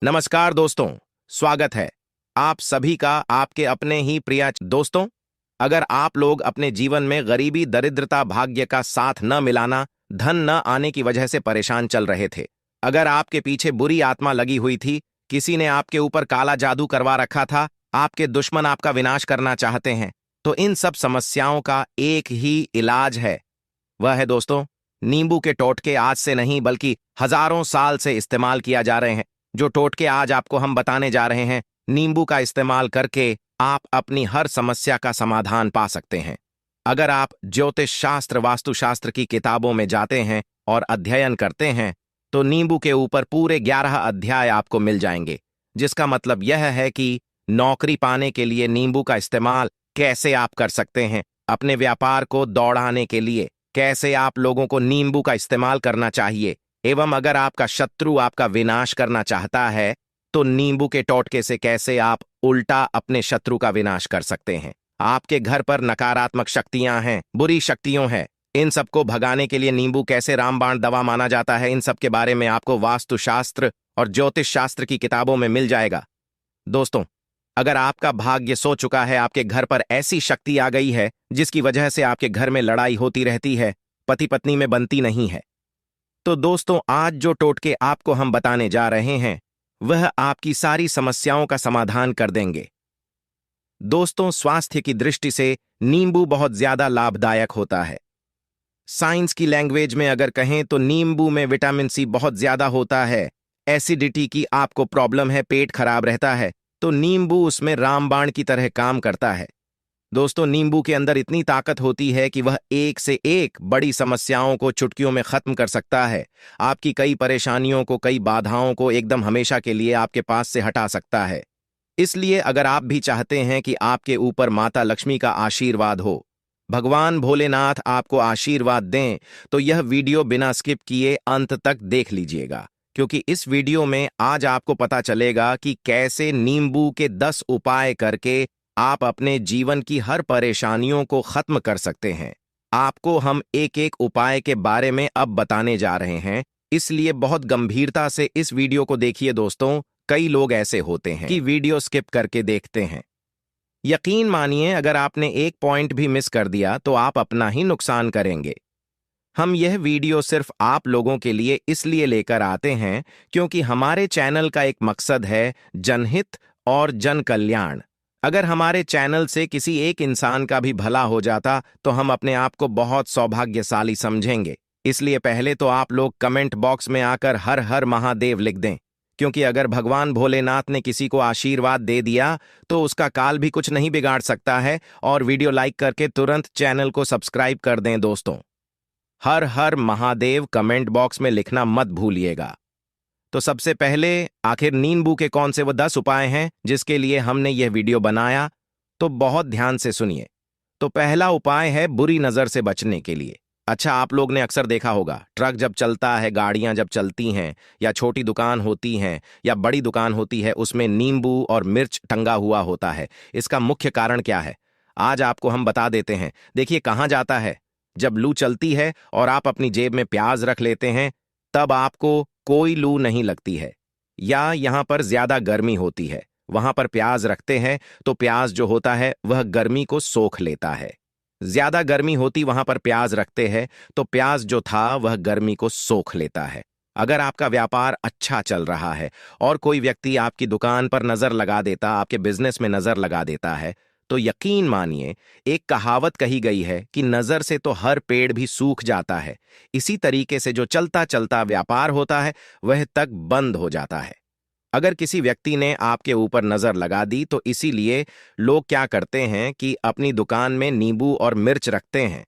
नमस्कार दोस्तों, स्वागत है आप सभी का आपके अपने ही प्रिय दोस्तों। अगर आप लोग अपने जीवन में गरीबी, दरिद्रता, भाग्य का साथ न मिलाना, धन न आने की वजह से परेशान चल रहे थे, अगर आपके पीछे बुरी आत्मा लगी हुई थी, किसी ने आपके ऊपर काला जादू करवा रखा था, आपके दुश्मन आपका विनाश करना चाहते हैं, तो इन सब समस्याओं का एक ही इलाज है। वह है दोस्तों, नींबू के टोटके आज से नहीं बल्कि हजारों साल से इस्तेमाल किया जा रहे हैं। जो टोटके आज आपको हम बताने जा रहे हैं, नींबू का इस्तेमाल करके आप अपनी हर समस्या का समाधान पा सकते हैं। अगर आप ज्योतिष शास्त्र, वास्तुशास्त्र की किताबों में जाते हैं और अध्ययन करते हैं, तो नींबू के ऊपर पूरे 11 अध्याय आपको मिल जाएंगे, जिसका मतलब यह है कि नौकरी पाने के लिए नींबू का इस्तेमाल कैसे आप कर सकते हैं, अपने व्यापार को दौड़ाने के लिए कैसे आप लोगों को नींबू का इस्तेमाल करना चाहिए, एवं अगर आपका शत्रु आपका विनाश करना चाहता है तो नींबू के टोटके से कैसे आप उल्टा अपने शत्रु का विनाश कर सकते हैं। आपके घर पर नकारात्मक शक्तियां हैं, बुरी शक्तियों हैं, इन सबको भगाने के लिए नींबू कैसे रामबाण दवा माना जाता है, इन सब के बारे में आपको वास्तुशास्त्र और ज्योतिष शास्त्र की किताबों में मिल जाएगा। दोस्तों, अगर आपका भाग्य सो चुका है, आपके घर पर ऐसी शक्ति आ गई है जिसकी वजह से आपके घर में लड़ाई होती रहती है, पति पत्नी में बनती नहीं है, तो दोस्तों आज जो टोटके आपको हम बताने जा रहे हैं वह आपकी सारी समस्याओं का समाधान कर देंगे। दोस्तों, स्वास्थ्य की दृष्टि से नींबू बहुत ज्यादा लाभदायक होता है। साइंस की लैंग्वेज में अगर कहें तो नींबू में विटामिन सी बहुत ज्यादा होता है। एसिडिटी की आपको प्रॉब्लम है, पेट खराब रहता है, तो नींबू उसमें रामबाण की तरह काम करता है। दोस्तों, नींबू के अंदर इतनी ताकत होती है कि वह एक से एक बड़ी समस्याओं को चुटकियों में खत्म कर सकता है। आपकी कई परेशानियों को, कई बाधाओं को एकदम हमेशा के लिए आपके पास से हटा सकता है। इसलिए अगर आप भी चाहते हैं कि आपके ऊपर माता लक्ष्मी का आशीर्वाद हो, भगवान भोलेनाथ आपको आशीर्वाद दें, तो यह वीडियो बिना स्किप किए अंत तक देख लीजिएगा, क्योंकि इस वीडियो में आज आपको पता चलेगा कि कैसे नींबू के 10 उपाय करके आप अपने जीवन की हर परेशानियों को खत्म कर सकते हैं। आपको हम एक एक उपाय के बारे में अब बताने जा रहे हैं, इसलिए बहुत गंभीरता से इस वीडियो को देखिए। दोस्तों, कई लोग ऐसे होते हैं कि वीडियो स्किप करके देखते हैं। यकीन मानिए, अगर आपने एक पॉइंट भी मिस कर दिया तो आप अपना ही नुकसान करेंगे। हम यह वीडियो सिर्फ आप लोगों के लिए इसलिए लेकर आते हैं क्योंकि हमारे चैनल का एक मकसद है जनहित और जन कल्याण। अगर हमारे चैनल से किसी एक इंसान का भी भला हो जाता तो हम अपने आप को बहुत सौभाग्यशाली समझेंगे। इसलिए पहले तो आप लोग कमेंट बॉक्स में आकर हर हर महादेव लिख दें, क्योंकि अगर भगवान भोलेनाथ ने किसी को आशीर्वाद दे दिया तो उसका काल भी कुछ नहीं बिगाड़ सकता है। और वीडियो लाइक करके तुरंत चैनल को सब्सक्राइब कर दें। दोस्तों, हर हर महादेव कमेंट बॉक्स में लिखना मत भूलिएगा। तो सबसे पहले, आखिर नींबू के कौन से वो 10 उपाय हैं जिसके लिए हमने यह वीडियो बनाया, तो बहुत ध्यान से सुनिए। तो पहला उपाय है बुरी नजर से बचने के लिए। अच्छा, आप लोग ने अक्सर देखा होगा, ट्रक जब चलता है, गाड़ियां जब चलती हैं, या छोटी दुकान होती हैं या बड़ी दुकान होती है, उसमें नींबू और मिर्च टंगा हुआ होता है। इसका मुख्य कारण क्या है, आज आपको हम बता देते हैं। देखिए, कहाँ जाता है, जब लू चलती है और आप अपनी जेब में प्याज रख लेते हैं, तब आपको कोई लू नहीं लगती है। या यहां पर ज्यादा गर्मी होती है, वहां पर प्याज रखते हैं तो प्याज जो होता है वह गर्मी को सोख लेता है। ज्यादा गर्मी होती वहां पर प्याज रखते हैं तो प्याज जो था वह गर्मी को सोख लेता है। अगर आपका व्यापार अच्छा चल रहा है और कोई व्यक्ति आपकी दुकान पर नजर लगा देता, आपके बिजनेस में नजर लगा देता है, तो यकीन मानिए, एक कहावत कही गई है कि नजर से तो हर पेड़ भी सूख जाता है। इसी तरीके से जो चलता चलता व्यापार होता है वह तक बंद हो जाता है। अगर किसी व्यक्ति ने आपके ऊपर नजर लगा दी तो इसीलिए लोग क्या करते हैं कि अपनी दुकान में नींबू और मिर्च रखते हैं।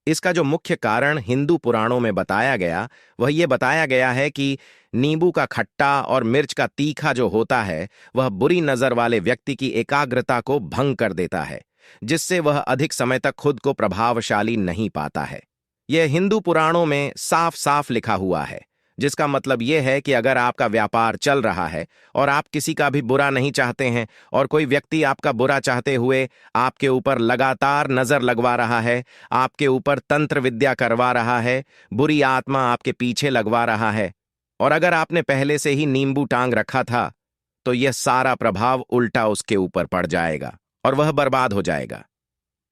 इसका जो मुख्य कारण हिंदू पुराणों में बताया गया, वह ये बताया गया है कि नींबू का खट्टा और मिर्च का तीखा जो होता है वह बुरी नजर वाले व्यक्ति की एकाग्रता को भंग कर देता है, जिससे वह अधिक समय तक खुद को प्रभावशाली नहीं पाता है। यह हिंदू पुराणों में साफ साफ लिखा हुआ है, जिसका मतलब यह है कि अगर आपका व्यापार चल रहा है और आप किसी का भी बुरा नहीं चाहते हैं, और कोई व्यक्ति आपका बुरा चाहते हुए आपके ऊपर लगातार नजर लगवा रहा है, आपके ऊपर तंत्र विद्या करवा रहा है, बुरी आत्मा आपके पीछे लगवा रहा है, और अगर आपने पहले से ही नींबू टांग रखा था तो यह सारा प्रभाव उल्टा उसके ऊपर पड़ जाएगा और वह बर्बाद हो जाएगा।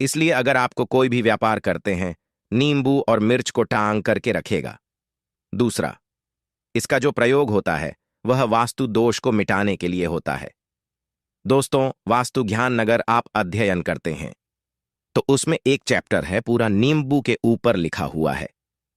इसलिए अगर आपको कोई भी व्यापार करते हैं, नींबू और मिर्च को टांग करके रखेगा। दूसरा, इसका जो प्रयोग होता है वह वास्तु दोष को मिटाने के लिए होता है। दोस्तों, वास्तु ज्ञान अगर आप अध्ययन करते हैं तो उसमें एक चैप्टर है पूरा नींबू के ऊपर लिखा हुआ है,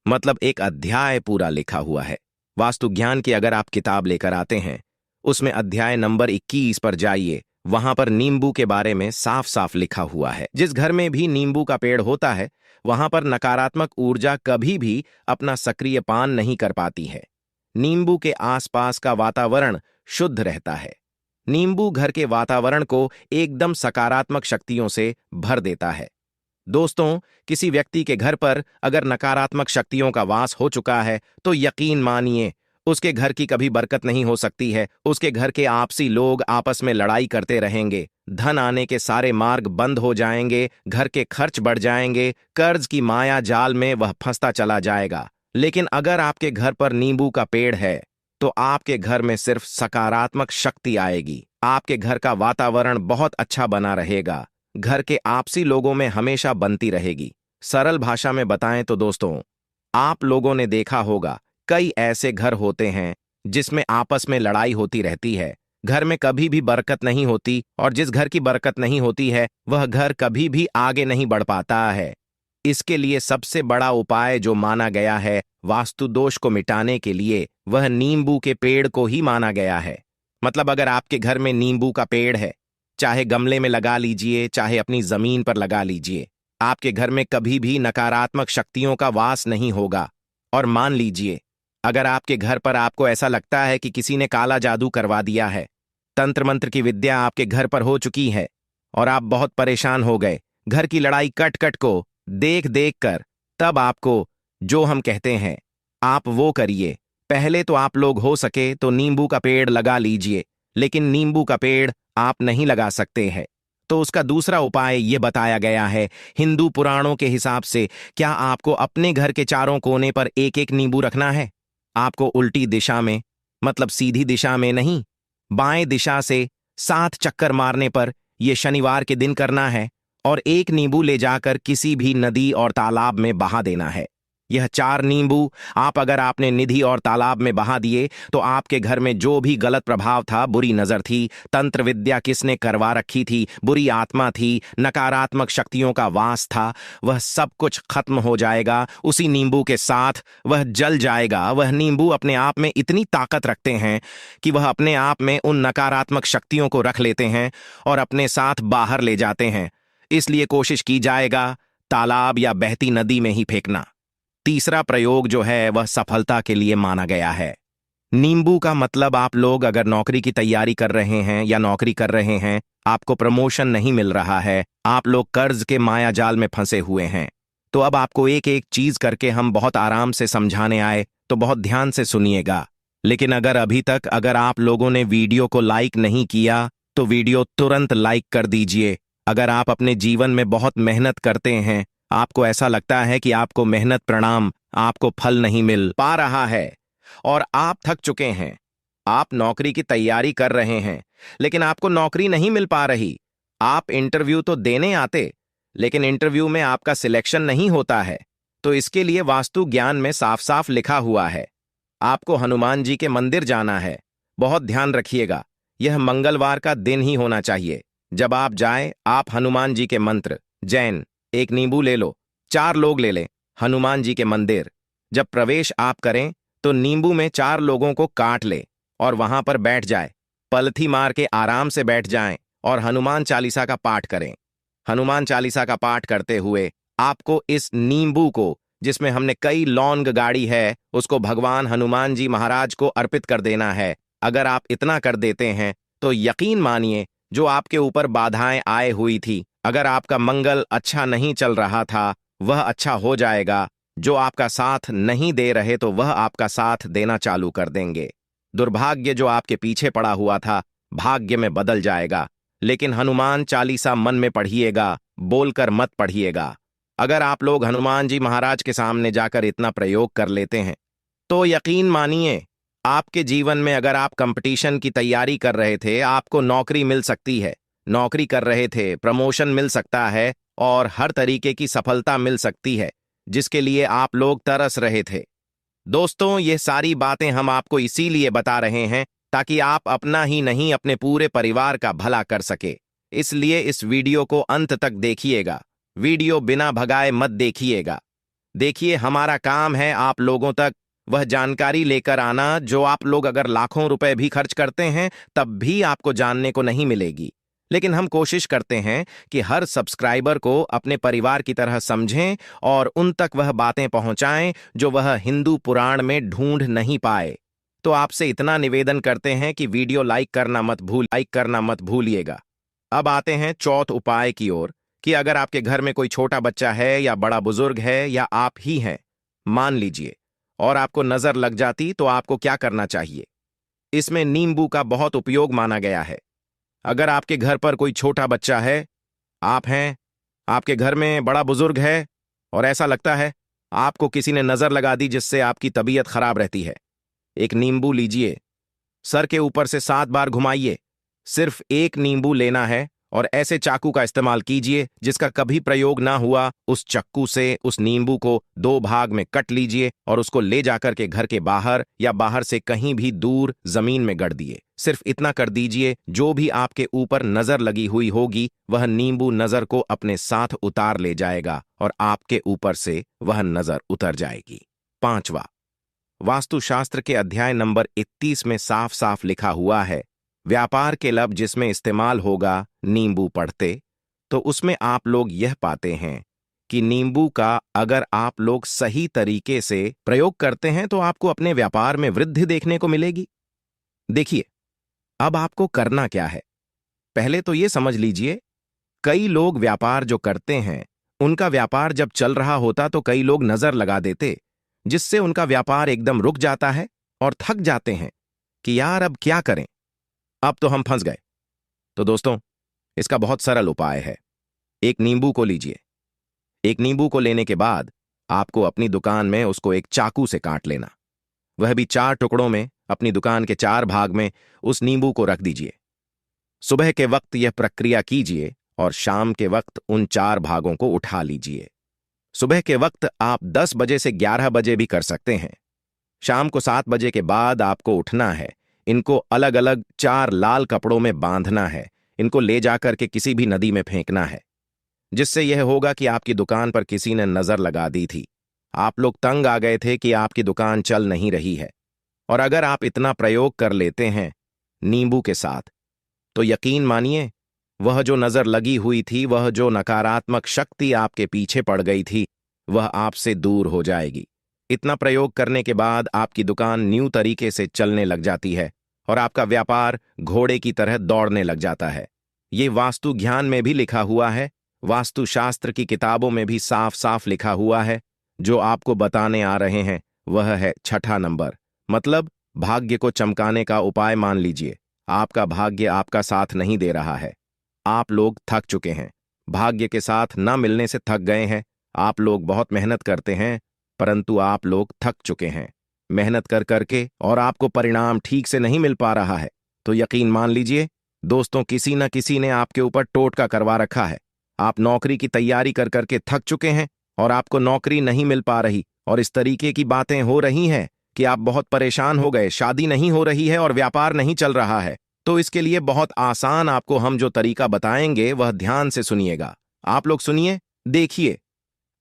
मतलब एक अध्याय पूरा लिखा हुआ है। वास्तु ज्ञान की अगर आप किताब लेकर आते हैं, उसमें अध्याय नंबर 21 पर जाइए, वहां पर नींबू के बारे में साफ साफ लिखा हुआ है। जिस घर में भी नींबू का पेड़ होता है वहां पर नकारात्मक ऊर्जा कभी भी अपना सक्रिय पान नहीं कर पाती है। नींबू के आसपास का वातावरण शुद्ध रहता है। नींबू घर के वातावरण को एकदम सकारात्मक शक्तियों से भर देता है। दोस्तों, किसी व्यक्ति के घर पर अगर नकारात्मक शक्तियों का वास हो चुका है तो यकीन मानिए उसके घर की कभी बरकत नहीं हो सकती है। उसके घर के आपसी लोग आपस में लड़ाई करते रहेंगे, धन आने के सारे मार्ग बंद हो जाएंगे, घर के खर्च बढ़ जाएंगे, कर्ज की माया जाल में वह फंसता चला जाएगा। लेकिन अगर आपके घर पर नींबू का पेड़ है तो आपके घर में सिर्फ सकारात्मक शक्ति आएगी। आपके घर का वातावरण बहुत अच्छा बना रहेगा। घर के आपसी लोगों में हमेशा बनती रहेगी। सरल भाषा में बताएं तो दोस्तों, आप लोगों ने देखा होगा कई ऐसे घर होते हैं जिसमें आपस में लड़ाई होती रहती है। घर में कभी भी बरकत नहीं होती और जिस घर की बरकत नहीं होती है वह घर कभी भी आगे नहीं बढ़ पाता है। इसके लिए सबसे बड़ा उपाय जो माना गया है वास्तु दोष को मिटाने के लिए, वह नींबू के पेड़ को ही माना गया है। मतलब अगर आपके घर में नींबू का पेड़ है, चाहे गमले में लगा लीजिए, चाहे अपनी जमीन पर लगा लीजिए, आपके घर में कभी भी नकारात्मक शक्तियों का वास नहीं होगा। और मान लीजिए अगर आपके घर पर आपको ऐसा लगता है कि किसी ने काला जादू करवा दिया है, तंत्र मंत्र की विद्या आपके घर पर हो चुकी है और आप बहुत परेशान हो गए घर की लड़ाई कट कट को देख देख कर, तब आपको जो हम कहते हैं आप वो करिए। पहले तो आप लोग हो सके तो नींबू का पेड़ लगा लीजिए, लेकिन नींबू का पेड़ आप नहीं लगा सकते हैं तो उसका दूसरा उपाय ये बताया गया है हिंदू पुराणों के हिसाब से। क्या आपको अपने घर के चारों कोने पर एक एक नींबू रखना है? आपको उल्टी दिशा में, मतलब सीधी दिशा में नहीं, बाएं दिशा से 7 चक्कर मारने पर यह शनिवार के दिन करना है और एक नींबू ले जाकर किसी भी नदी और तालाब में बहा देना है। यह 4 नींबू आप अगर आपने निधि और तालाब में बहा दिए तो आपके घर में जो भी गलत प्रभाव था, बुरी नजर थी, तंत्र विद्या किसने करवा रखी थी, बुरी आत्मा थी, नकारात्मक शक्तियों का वास था, वह सब कुछ खत्म हो जाएगा उसी नींबू के साथ। वह जल जाएगा। वह नींबू अपने आप में इतनी ताकत रखते हैं कि वह अपने आप में उन नकारात्मक शक्तियों को रख लेते हैं और अपने साथ बाहर ले जाते हैं। इसलिए कोशिश की जाएगा तालाब या बहती नदी में ही फेंकना। तीसरा प्रयोग जो है वह सफलता के लिए माना गया है। नींबू का मतलब आप लोग अगर नौकरी की तैयारी कर रहे हैं या नौकरी कर रहे हैं, आपको प्रमोशन नहीं मिल रहा है, आप लोग कर्ज के माया जाल में फंसे हुए हैं, तो अब आपको एक एक चीज करके हम बहुत आराम से समझाने आए, तो बहुत ध्यान से सुनिएगा। लेकिन अगर आप लोगों ने वीडियो को लाइक नहीं किया तो वीडियो तुरंत लाइक कर दीजिए। अगर आप अपने जीवन में बहुत मेहनत करते हैं, आपको ऐसा लगता है कि आपको मेहनत प्रणाम, आपको फल नहीं मिल पा रहा है और आप थक चुके हैं, आप नौकरी की तैयारी कर रहे हैं लेकिन आपको नौकरी नहीं मिल पा रही, आप इंटरव्यू तो देने आते लेकिन इंटरव्यू में आपका सिलेक्शन नहीं होता है, तो इसके लिए वास्तु ज्ञान में साफ साफ लिखा हुआ है आपको हनुमान जी के मंदिर जाना है। बहुत ध्यान रखिएगा, यह मंगलवार का दिन ही होना चाहिए। जब आप जाएं, आप हनुमान जी के मंत्र जैन, एक नींबू ले लो, 4 लोग ले लें, हनुमान जी के मंदिर जब प्रवेश आप करें तो नींबू में 4 लोगों को काट ले और वहां पर बैठ जाए, पलथी मार के आराम से बैठ जाएं और हनुमान चालीसा का पाठ करें। हनुमान चालीसा का पाठ करते हुए आपको इस नींबू को, जिसमें हमने कई लौंग गाड़ी है, उसको भगवान हनुमान जी महाराज को अर्पित कर देना है। अगर आप इतना कर देते हैं तो यकीन मानिए जो आपके ऊपर बाधाएं आए हुई थी, अगर आपका मंगल अच्छा नहीं चल रहा था वह अच्छा हो जाएगा, जो आपका साथ नहीं दे रहे तो वह आपका साथ देना चालू कर देंगे, दुर्भाग्य जो आपके पीछे पड़ा हुआ था भाग्य में बदल जाएगा। लेकिन हनुमान चालीसा मन में पढ़िएगा, बोलकर मत पढ़िएगा। अगर आप लोग हनुमान जी महाराज के सामने जाकर इतना प्रयोग कर लेते हैं तो यकीन मानिए आपके जीवन में अगर आप कंपटीशन की तैयारी कर रहे थे, आपको नौकरी मिल सकती है, नौकरी कर रहे थे, प्रमोशन मिल सकता है और हर तरीके की सफलता मिल सकती है जिसके लिए आप लोग तरस रहे थे। दोस्तों, ये सारी बातें हम आपको इसीलिए बता रहे हैं ताकि आप अपना ही नहीं अपने पूरे परिवार का भला कर सके। इसलिए इस वीडियो को अंत तक देखिएगा। वीडियो बिना भगाए मत देखिएगा। देखिए, हमारा काम है आप लोगों तक वह जानकारी लेकर आना जो आप लोग अगर लाखों रुपए भी खर्च करते हैं तब भी आपको जानने को नहीं मिलेगी। लेकिन हम कोशिश करते हैं कि हर सब्सक्राइबर को अपने परिवार की तरह समझें और उन तक वह बातें पहुंचाएं जो वह हिंदू पुराण में ढूंढ नहीं पाए। तो आपसे इतना निवेदन करते हैं कि वीडियो लाइक करना मत भूलिएगा। अब आते हैं चौथ उपाय की ओर कि अगर आपके घर में कोई छोटा बच्चा है या बड़ा बुजुर्ग है या आप ही हैं, मान लीजिए, और आपको नजर लग जाती तो आपको क्या करना चाहिए। इसमें नींबू का बहुत उपयोग माना गया है। अगर आपके घर पर कोई छोटा बच्चा है, आप हैं, आपके घर में बड़ा बुजुर्ग है और ऐसा लगता है आपको किसी ने नजर लगा दी जिससे आपकी तबीयत खराब रहती है, एक नींबू लीजिए, सर के ऊपर से 7 बार घुमाइए। सिर्फ एक नींबू लेना है और ऐसे चाकू का इस्तेमाल कीजिए जिसका कभी प्रयोग ना हुआ। उस चक्कू से उस नींबू को 2 भाग में कट लीजिए और उसको ले जाकर के घर के बाहर या बाहर से कहीं भी दूर जमीन में गड़ दिए। सिर्फ इतना कर दीजिए, जो भी आपके ऊपर नजर लगी हुई होगी वह नींबू नजर को अपने साथ उतार ले जाएगा और आपके ऊपर से वह नजर उतर जाएगी। 5वां, वास्तुशास्त्र के अध्याय नंबर 31 में साफ साफ लिखा हुआ है, व्यापार के लब जिसमें इस्तेमाल होगा नींबू पढ़ते। तो उसमें आप लोग यह पाते हैं कि नींबू का अगर आप लोग सही तरीके से प्रयोग करते हैं तो आपको अपने व्यापार में वृद्धि देखने को मिलेगी। देखिए, अब आपको करना क्या है। पहले तो ये समझ लीजिए, कई लोग व्यापार जो करते हैं उनका व्यापार जब चल रहा होता तो कई लोग नजर लगा देते जिससे उनका व्यापार एकदम रुक जाता है और थक जाते हैं कि यार अब क्या करें, अब तो हम फंस गए। तो दोस्तों, इसका बहुत सरल उपाय है। एक नींबू को लीजिए। एक नींबू को लेने के बाद आपको अपनी दुकान में उसको एक चाकू से काट लेना, वह भी 4 टुकड़ों में। अपनी दुकान के 4 भाग में उस नींबू को रख दीजिए। सुबह के वक्त यह प्रक्रिया कीजिए और शाम के वक्त उन 4 भागों को उठा लीजिए। सुबह के वक्त आप 10 बजे से 11 बजे भी कर सकते हैं। शाम को 7 बजे के बाद आपको उठना है। इनको अलग अलग 4 लाल कपड़ों में बांधना है। इनको ले जाकर के किसी भी नदी में फेंकना है, जिससे यह होगा कि आपकी दुकान पर किसी ने नजर लगा दी थी। आप लोग तंग आ गए थे कि आपकी दुकान चल नहीं रही है, और अगर आप इतना प्रयोग कर लेते हैं नींबू के साथ तो यकीन मानिए, वह जो नजर लगी हुई थी, वह जो नकारात्मक शक्ति आपके पीछे पड़ गई थी, वह आपसे दूर हो जाएगी। इतना प्रयोग करने के बाद आपकी दुकान न्यू तरीके से चलने लग जाती है और आपका व्यापार घोड़े की तरह दौड़ने लग जाता है। ये वास्तु ज्ञान में भी लिखा हुआ है, वास्तुशास्त्र की किताबों में भी साफ साफ लिखा हुआ है। जो आपको बताने आ रहे हैं वह है 6ठा नंबर, मतलब भाग्य को चमकाने का उपाय। मान लीजिए आपका भाग्य आपका साथ नहीं दे रहा है, आप लोग थक चुके हैं, भाग्य के साथ न मिलने से थक गए हैं। आप लोग बहुत मेहनत करते हैं परंतु आप लोग थक चुके हैं मेहनत कर करके और आपको परिणाम ठीक से नहीं मिल पा रहा है। तो यकीन मान लीजिए दोस्तों, किसी न किसी ने आपके ऊपर टोटका करवा रखा है। आप नौकरी की तैयारी कर करके थक चुके हैं और आपको नौकरी नहीं मिल पा रही, और इस तरीके की बातें हो रही हैं कि आप बहुत परेशान हो गए, शादी नहीं हो रही है और व्यापार नहीं चल रहा है। तो इसके लिए बहुत आसान आपको हम जो तरीका बताएंगे वह ध्यान से सुनिएगा। आप लोग सुनिए, देखिए।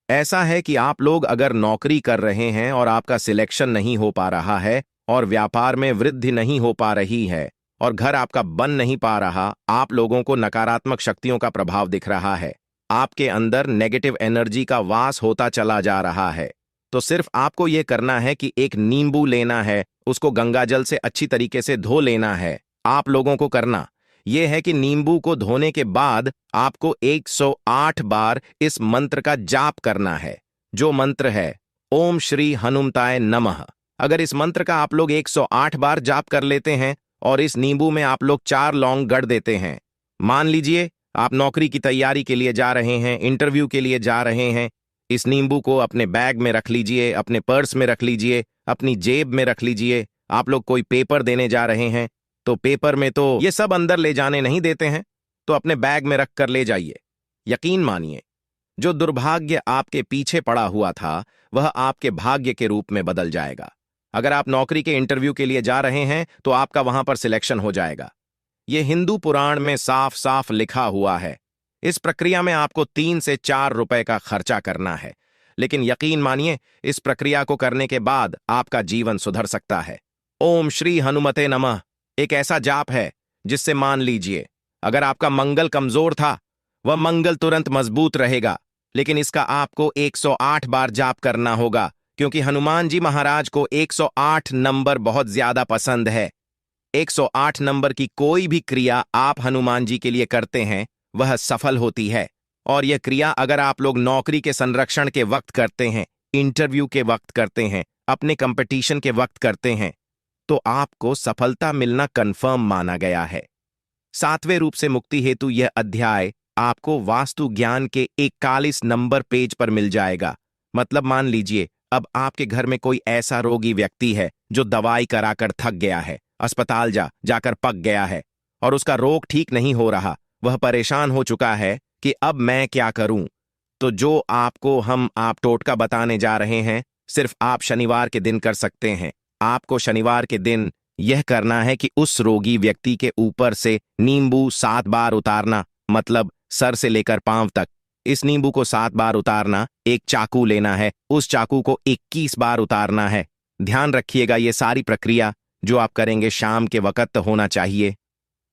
ऐसा है कि आप लोग अगर नौकरी कर रहे हैं और आपका सिलेक्शन नहीं हो पा रहा है और व्यापार में वृद्धि नहीं हो पा रही है और घर आपका बन नहीं पा रहा, आप लोगों को नकारात्मक शक्तियों का प्रभाव दिख रहा है, आपके अंदर नेगेटिव एनर्जी का वास होता चला जा रहा है, तो सिर्फ आपको यह करना है कि एक नींबू लेना है, उसको गंगाजल से अच्छी तरीके से धो लेना है। आप लोगों को करना यह है कि नींबू को धोने के बाद आपको 108 बार इस मंत्र का जाप करना है, जो मंत्र है ओम श्री हनुमताय नमः। अगर इस मंत्र का आप लोग 108 बार जाप कर लेते हैं और इस नींबू में आप लोग 4 लौंग गड़ देते हैं, मान लीजिए आप नौकरी की तैयारी के लिए जा रहे हैं, इंटरव्यू के लिए जा रहे हैं, इस नींबू को अपने बैग में रख लीजिए, अपने पर्स में रख लीजिए, अपनी जेब में रख लीजिए, आप लोग कोई पेपर देने जा रहे हैं तो पेपर में तो ये सब अंदर ले जाने नहीं देते हैं, तो अपने बैग में रख कर ले जाइए। यकीन मानिए, जो दुर्भाग्य आपके पीछे पड़ा हुआ था वह आपके भाग्य के रूप में बदल जाएगा। अगर आप नौकरी के इंटरव्यू के लिए जा रहे हैं तो आपका वहां पर सिलेक्शन हो जाएगा। यह हिंदू पुराण में साफ साफ लिखा हुआ है। इस प्रक्रिया में आपको 3 से 4 रुपए का खर्चा करना है, लेकिन यकीन मानिए, इस प्रक्रिया को करने के बाद आपका जीवन सुधर सकता है। ओम श्री हनुमते नमः एक ऐसा जाप है जिससे मान लीजिए अगर आपका मंगल कमजोर था, वह मंगल तुरंत मजबूत रहेगा। लेकिन इसका आपको 108 बार जाप करना होगा, क्योंकि हनुमान जी महाराज को 108 नंबर बहुत ज्यादा पसंद है। 108 नंबर की कोई भी क्रिया आप हनुमान जी के लिए करते हैं वह सफल होती है। और यह क्रिया अगर आप लोग नौकरी के संरक्षण के वक्त करते हैं, इंटरव्यू के वक्त करते हैं, अपने कंपटीशन के वक्त करते हैं, तो आपको सफलता मिलना कंफर्म माना गया है। 7वें रूप से मुक्ति हेतु यह अध्याय आपको वास्तु ज्ञान के 41 नंबर पेज पर मिल जाएगा। मतलब मान लीजिए अब आपके घर में कोई ऐसा रोगी व्यक्ति है जो दवाई कराकर थक गया है, अस्पताल जाकर पक गया है और उसका रोग ठीक नहीं हो रहा, वह परेशान हो चुका है कि अब मैं क्या करूं। तो जो आपको आप टोटका बताने जा रहे हैं, सिर्फ आप शनिवार के दिन कर सकते हैं। आपको शनिवार के दिन यह करना है कि उस रोगी व्यक्ति के ऊपर से नींबू 7 बार उतारना, मतलब सर से लेकर पांव तक। इस नींबू को 7 बार उतारना, एक चाकू लेना है, उस चाकू को 21 बार उतारना है। ध्यान रखिएगा, ये सारी प्रक्रिया जो आप करेंगे शाम के वक्त होना चाहिए,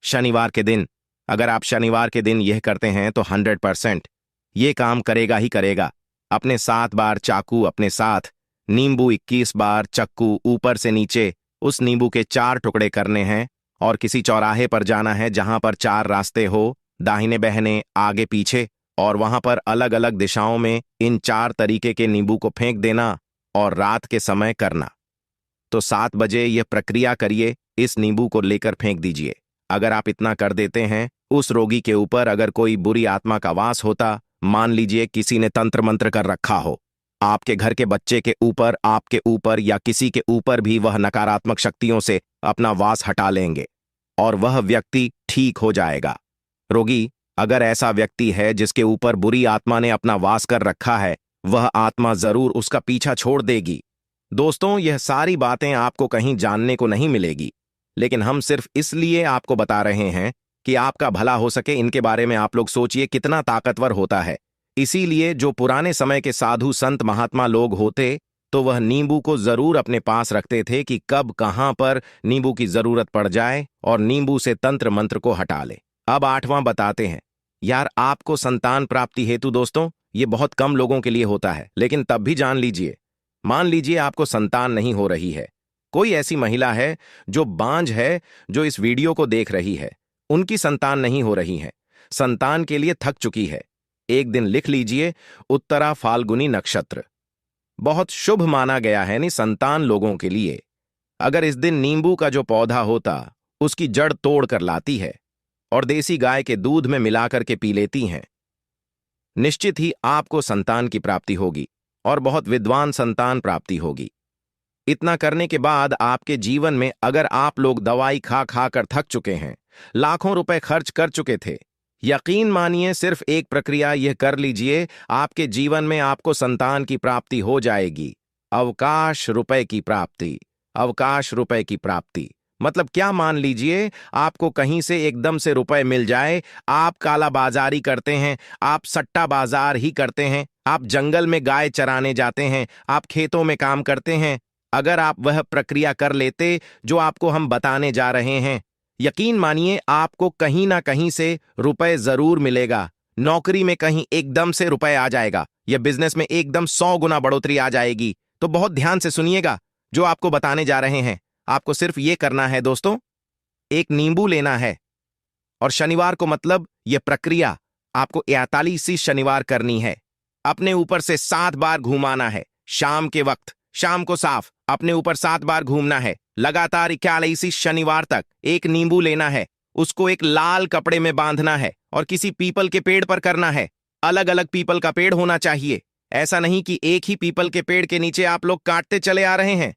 शनिवार के दिन। अगर आप शनिवार के दिन यह करते हैं तो 100% ये काम करेगा ही करेगा। अपने 7 बार चाकू अपने साथ, नींबू 21 बार चक्कू, ऊपर से नीचे उस नींबू के 4 टुकड़े करने हैं और किसी चौराहे पर जाना है जहां पर 4 रास्ते हो, दाहिने बहने आगे पीछे, और वहां पर अलग अलग दिशाओं में इन 4 तरीके के नींबू को फेंक देना और रात के समय करना। तो 7 बजे यह प्रक्रिया करिए, इस नींबू को लेकर फेंक दीजिए। अगर आप इतना कर देते हैं, उस रोगी के ऊपर अगर कोई बुरी आत्मा का वास होता, मान लीजिए किसी ने तंत्र मंत्र कर रखा हो, आपके घर के बच्चे के ऊपर, आपके ऊपर या किसी के ऊपर भी वह नकारात्मक शक्तियों से अपना वास हटा लेंगे और वह व्यक्ति ठीक हो जाएगा। रोगी अगर ऐसा व्यक्ति है जिसके ऊपर बुरी आत्मा ने अपना वास कर रखा है, वह आत्मा जरूर उसका पीछा छोड़ देगी। दोस्तों, यह सारी बातें आपको कहीं जानने को नहीं मिलेगी, लेकिन हम सिर्फ इसलिए आपको बता रहे हैं कि आपका भला हो सके। इनके बारे में आप लोग सोचिए कितना ताकतवर होता है। इसीलिए जो पुराने समय के साधु संत महात्मा लोग होते, तो वह नींबू को जरूर अपने पास रखते थे कि कब कहां पर नींबू की जरूरत पड़ जाए और नींबू से तंत्र मंत्र को हटा ले। अब 8वां बताते हैं। यार, आपको संतान प्राप्ति हेतु दोस्तों ये बहुत कम लोगों के लिए होता है, लेकिन तब भी जान लीजिए, मान लीजिए आपको संतान नहीं हो रही है। कोई ऐसी महिला है जो बांझ है, जो इस वीडियो को देख रही है, उनकी संतान नहीं हो रही है, संतान के लिए थक चुकी है। एक दिन लिख लीजिए, उत्तरा फाल्गुनी नक्षत्र बहुत शुभ माना गया है संतान लोगों के लिए। अगर इस दिन नींबू का जो पौधा होता उसकी जड़ तोड़ कर लाती है और देसी गाय के दूध में मिलाकर के पी लेती हैं, निश्चित ही आपको संतान की प्राप्ति होगी और बहुत विद्वान संतान प्राप्ति होगी। इतना करने के बाद आपके जीवन में अगर आप लोग दवाई खा खा कर थक चुके हैं, लाखों रुपए खर्च कर चुके थे, यकीन मानिए सिर्फ एक प्रक्रिया यह कर लीजिए, आपके जीवन में आपको संतान की प्राप्ति हो जाएगी। अवकाश रुपए की प्राप्ति, अवकाश रुपए की प्राप्ति मतलब क्या, मान लीजिए आपको कहीं से एकदम से रुपए मिल जाए। आप काला बाजारी करते हैं, आप सट्टा बाजार ही करते हैं, आप जंगल में गाय चराने जाते हैं, आप खेतों में काम करते हैं। अगर आप वह प्रक्रिया कर लेते जो आपको हम बताने जा रहे हैं, यकीन मानिए आपको कहीं ना कहीं से रुपए जरूर मिलेगा। नौकरी में कहीं एकदम से रुपए आ जाएगा या बिजनेस में एकदम 100 गुना बढ़ोतरी आ जाएगी। तो बहुत ध्यान से सुनिएगा जो आपको बताने जा रहे हैं। आपको सिर्फ ये करना है दोस्तों, एक नींबू लेना है और शनिवार को, मतलब यह प्रक्रिया आपको 41 शनिवार करनी है। अपने ऊपर से 7 बार घुमाना है शाम के वक्त, शाम को साफ अपने ऊपर 7 बार घूमना है लगातार 41 शनिवार तक। एक नींबू लेना है, उसको एक लाल कपड़े में बांधना है और किसी पीपल के पेड़ पर करना है। अलग अलग पीपल का पेड़ होना चाहिए, ऐसा नहीं कि एक ही पीपल के पेड़ के नीचे आप लोग काटते चले आ रहे हैं।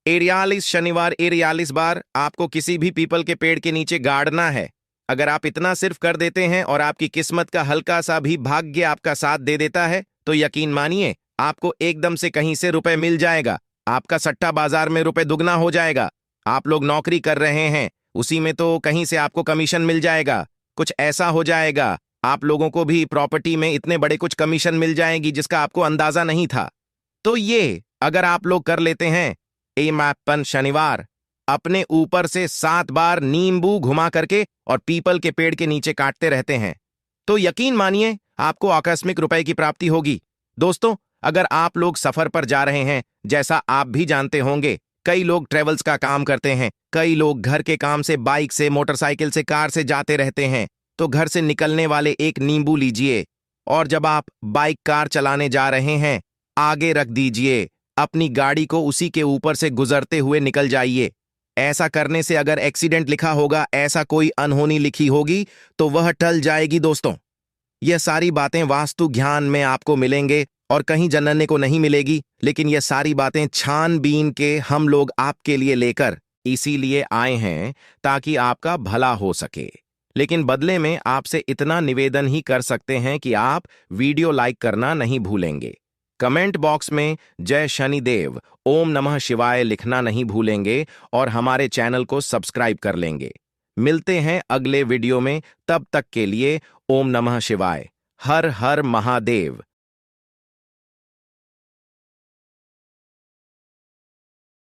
41 शनिवार 41 बार आपको किसी भी पीपल के पेड़ के नीचे गाड़ना है। अगर आप इतना सिर्फ कर देते हैं और आपकी किस्मत का हल्का सा भी भाग्य आपका साथ दे देता है तो यकीन मानिए आपको एकदम से कहीं से रुपए मिल जाएगा। आपका सट्टा बाजार में रुपए दुगना हो जाएगा। आप लोग नौकरी कर रहे हैं, उसी में तो कहीं से आपको कमीशन मिल जाएगा। कुछ ऐसा हो जाएगा आप लोगों को भी प्रॉपर्टी में इतने बड़े कुछ कमीशन मिल जाएगी जिसका आपको अंदाजा नहीं था। तो ये अगर आप लोग कर लेते हैं एमापन शनिवार, अपने ऊपर से 7 बार नींबू घुमा करके और पीपल के पेड़ के नीचे काटते रहते हैं, तो यकीन मानिए आपको आकस्मिक रुपए की प्राप्ति होगी। दोस्तों, अगर आप लोग सफर पर जा रहे हैं, जैसा आप भी जानते होंगे, कई लोग ट्रेवल्स का काम करते हैं, कई लोग घर के काम से बाइक से, मोटरसाइकिल से, कार से जाते रहते हैं, तो घर से निकलने वाले एक नींबू लीजिए और जब आप बाइक कार चलाने जा रहे हैं, आगे रख दीजिए। अपनी गाड़ी को उसी के ऊपर से गुजरते हुए निकल जाइए। ऐसा करने से अगर एक्सीडेंट लिखा होगा, ऐसा कोई अनहोनी लिखी होगी, तो वह टल जाएगी। दोस्तों, यह सारी बातें वास्तु ज्ञान में आपको मिलेंगे और कहीं जानने को नहीं मिलेगी, लेकिन यह सारी बातें छानबीन के हम लोग आपके लिए लेकर इसीलिए आए हैं ताकि आपका भला हो सके। लेकिन बदले में आपसे इतना निवेदन ही कर सकते हैं कि आप वीडियो लाइक करना नहीं भूलेंगे, कमेंट बॉक्स में जय शनिदेव ओम नमः शिवाय लिखना नहीं भूलेंगे और हमारे चैनल को सब्सक्राइब कर लेंगे। मिलते हैं अगले वीडियो में, तब तक के लिए ओम नमः शिवाय, हर हर महादेव।